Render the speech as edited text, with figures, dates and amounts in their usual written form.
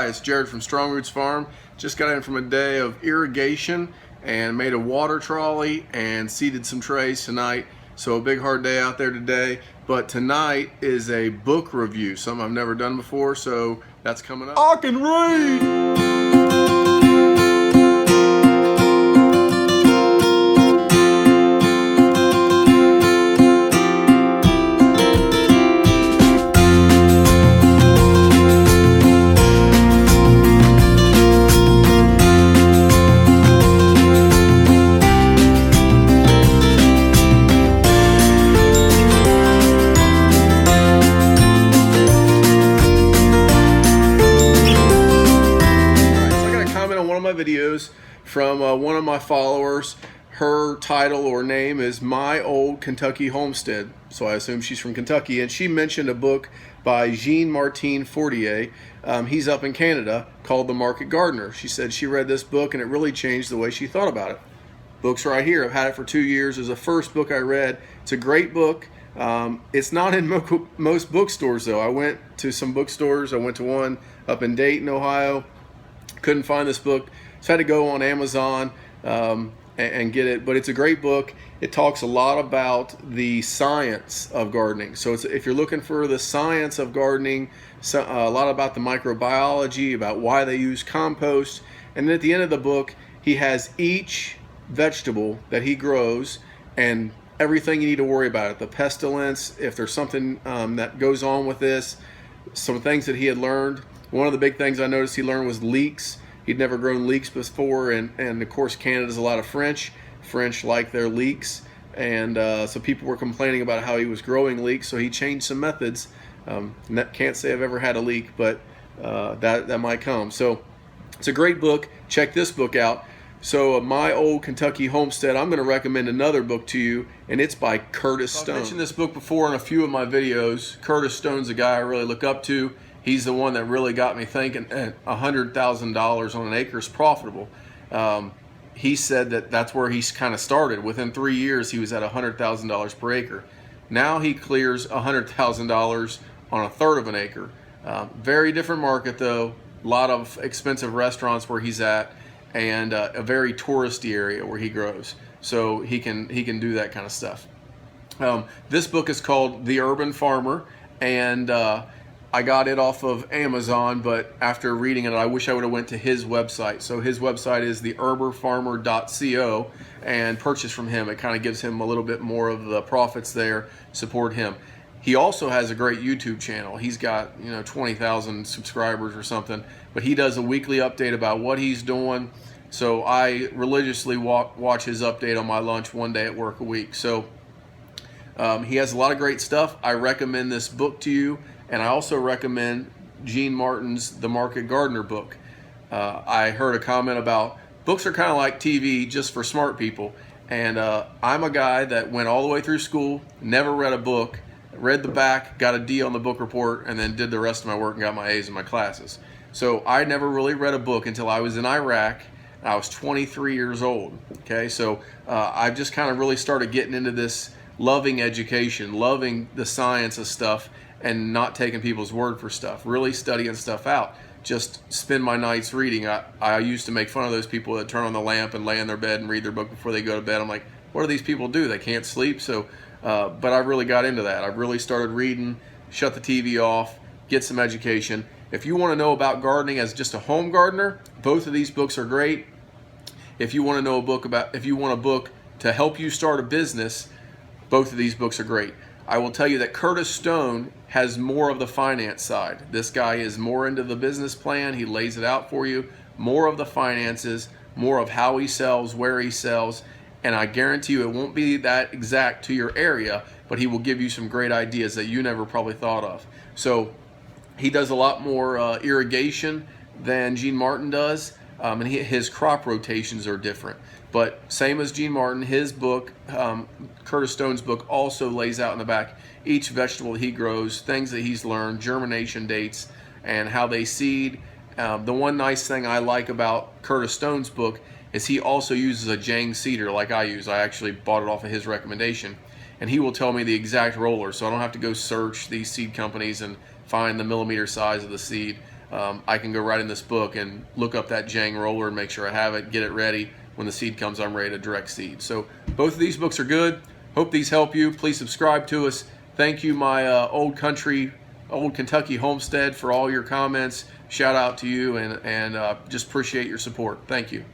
Hi, it's Jared from Strong Roots Farm. Just got in from a day of irrigation and made a water trolley and seeded some trays tonight. So a big hard day out there today. But tonight is a book review, something I've never done before, so that's coming up. I can read! Videos from one of my followers. Her title or name is My Old Kentucky Homestead, so I assume she's from Kentucky, and she mentioned a book by Jean-Martin Fortier. He's up in Canada, called The Market Gardener. She said she read this book and it really changed the way she thought about it. Book's right here. I've had it for 2 years. It was the first book I read. It's a great book. It's not in most bookstores though. I went to some bookstores. I went to one up in Dayton, Ohio. Couldn't find this book, so I had to go on Amazon and get it. But it's a great book. It talks a lot about the science of gardening. So if you're looking for the science of gardening, a lot about the microbiology, about why they use compost. And then at the end of the book, he has each vegetable that he grows and everything you need to worry about it. The pestilence, if there's something that goes on with this, some things that he had learned. One of the big things I noticed he learned was leeks. He'd never grown leeks before, and of course Canada's a lot of French. French like their leeks, and so people were complaining about how he was growing leeks, so he changed some methods. Can't say I've ever had a leek, but that might come. So it's a great book. Check this book out. So My Old Kentucky Homestead, I'm going to recommend another book to you, and it's by Curtis Stone. I've mentioned this book before in a few of my videos. Curtis Stone's a guy I really look up to. He's the one that really got me thinking $100,000 on an acre is profitable. He said that's where he's kind of started. Within 3 years, he was at $100,000 per acre. Now he clears $100,000 on a third of an acre. Very different market though. A lot of expensive restaurants where he's at, and a very touristy area where he grows. So he can do that kind of stuff. This book is called The Urban Farmer, and I got it off of Amazon, but after reading it, I wish I would have went to his website. So his website is theurbanfarmer.co, and purchase from him. It kind of gives him a little bit more of the profits there, support him. He also has a great YouTube channel. He's got 20,000 subscribers or something, but he does a weekly update about what he's doing. So I religiously watch his update on my lunch one day at work a week. So he has a lot of great stuff. I recommend this book to you. And I also recommend Jean Martin's The Market Gardener book. I heard a comment about books are kind of like TV just for smart people. And I'm a guy that went all the way through school, never read a book, read the back, got a D on the book report, and then did the rest of my work and got my A's in my classes. So I never really read a book until I was in Iraq. I was 23 years old. Okay, so I've just kind of really started getting into this, loving education, loving the science of stuff, and not taking people's word for stuff, really studying stuff out. Just spend my nights reading. I used to make fun of those people that turn on the lamp and lay in their bed and read their book before they go to bed. I'm like, what do these people do? They can't sleep. So, but I really got into that. I really started reading, shut the TV off, get some education. If you want to know about gardening as just a home gardener, both of these books are great. If you want to know if you want a book to help you start a business, both of these books are great. I will tell you that Curtis Stone has more of the finance side. This guy is more into the business plan. He lays it out for you. More of the finances, more of how he sells, where he sells. And I guarantee you it won't be that exact to your area, but he will give you some great ideas that you never probably thought of. So he does a lot more irrigation than Jean Martin does. And his crop rotations are different. But same as Jean Martin, his book, Curtis Stone's book, also lays out in the back each vegetable he grows, things that he's learned, germination dates, and how they seed. The one nice thing I like about Curtis Stone's book is he also uses a Jang seeder like I use. I actually bought it off of his recommendation. And he will tell me the exact roller, so I don't have to go search these seed companies and find the millimeter size of the seed. I can go right in this book and look up that Jang roller and make sure I have it, get it ready. When the seed comes, I'm ready to direct seed. So both of these books are good. Hope these help you. Please subscribe to us. Thank you, my Old Kentucky Homestead, for all your comments. Shout out to you, and just appreciate your support. Thank you.